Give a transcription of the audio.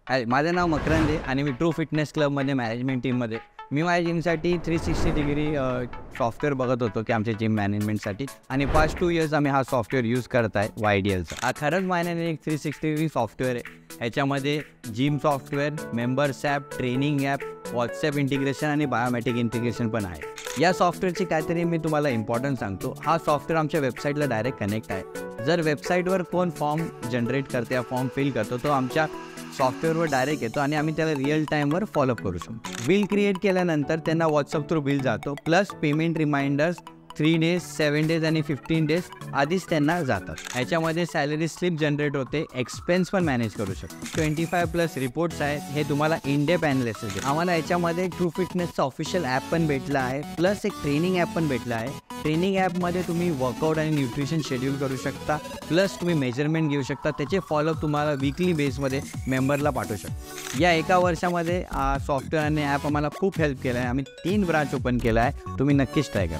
हाय, माझं नाव मकरंद आहे आणि मी ट्रू फिटनेस क्लबमध्ये मॅनेजमेंट टीममध्ये. मी माझ्या जिमसाठी 360 डिग्री सॉफ्टवेअर बघत होतो की आमच्या जिम मॅनेजमेंटसाठी, आणि पास्ट 2 इयर्स आम्ही हा सॉफ्टवेअर यूज करत आहे YDLचा. हा खरंच मायने एक 360 डिग्री सॉफ्टवेअर आहे. ह्याच्यामध्ये gym software, members app, training app, WhatsApp integration आणि बायोमॅट्रिक इंटिग्रेशन पण आहे. या सॉफ्टवेअरची काहीतरी मी तुम्हाला इम्पॉर्टन्स सांगतो. हा सॉफ्टवेअर आमच्या वेबसाईटला डायरेक्ट कनेक्ट आहे. जर वेबसाईटवर कोण फॉर्म जनरेट करते या फॉर्म फिल करतो तो आमच्या सॉफ्टवेअरवर डायरेक्ट येतो आणि आम्ही त्याला रिअल टाईमवर फॉलोअप करू शकतो. बिल क्रिएट केल्यानंतर त्यांना व्हॉट्सअप थ्रू बिल जातो, plus payment reminders 3 days, 7 days आणि 15 डेज आधीच त्यांना जातात. ह्याच्यामध्ये सॅलरी स्लिप जनरेट होते, एक्सपेन्स पण मॅनेज करू शकतो. 25+ रिपोर्ट्स आहेत. हे तुम्हाला इन डेप्थ ॲनालिसिस आहे. आम्हाला याच्यामध्ये ट्रू फिटनेसचा ऑफिशियल ॲप पण भेटला आहे, प्लस एक ट्रेनिंग ॲप पण भेटला आहे. ट्रेनिंग ॲपमध्ये तुम्ही वर्कआउट आणि न्यूट्रिशन शेड्यूल करू शकता, प्लस तुम्ही मेजरमेंट घेऊ शकता. त्याचे फॉलोअप तुम्हाला वीकली बेसमध्ये मेंबरला पाठवू शकता. या एका वर्षामध्ये सॉफ्टवेअर आणि ॲप आम्हाला खूप हेल्प केला आहे. आम्ही 3 ब्रांच ओपन केला आहे. तुम्ही नक्कीच ट्राय करा.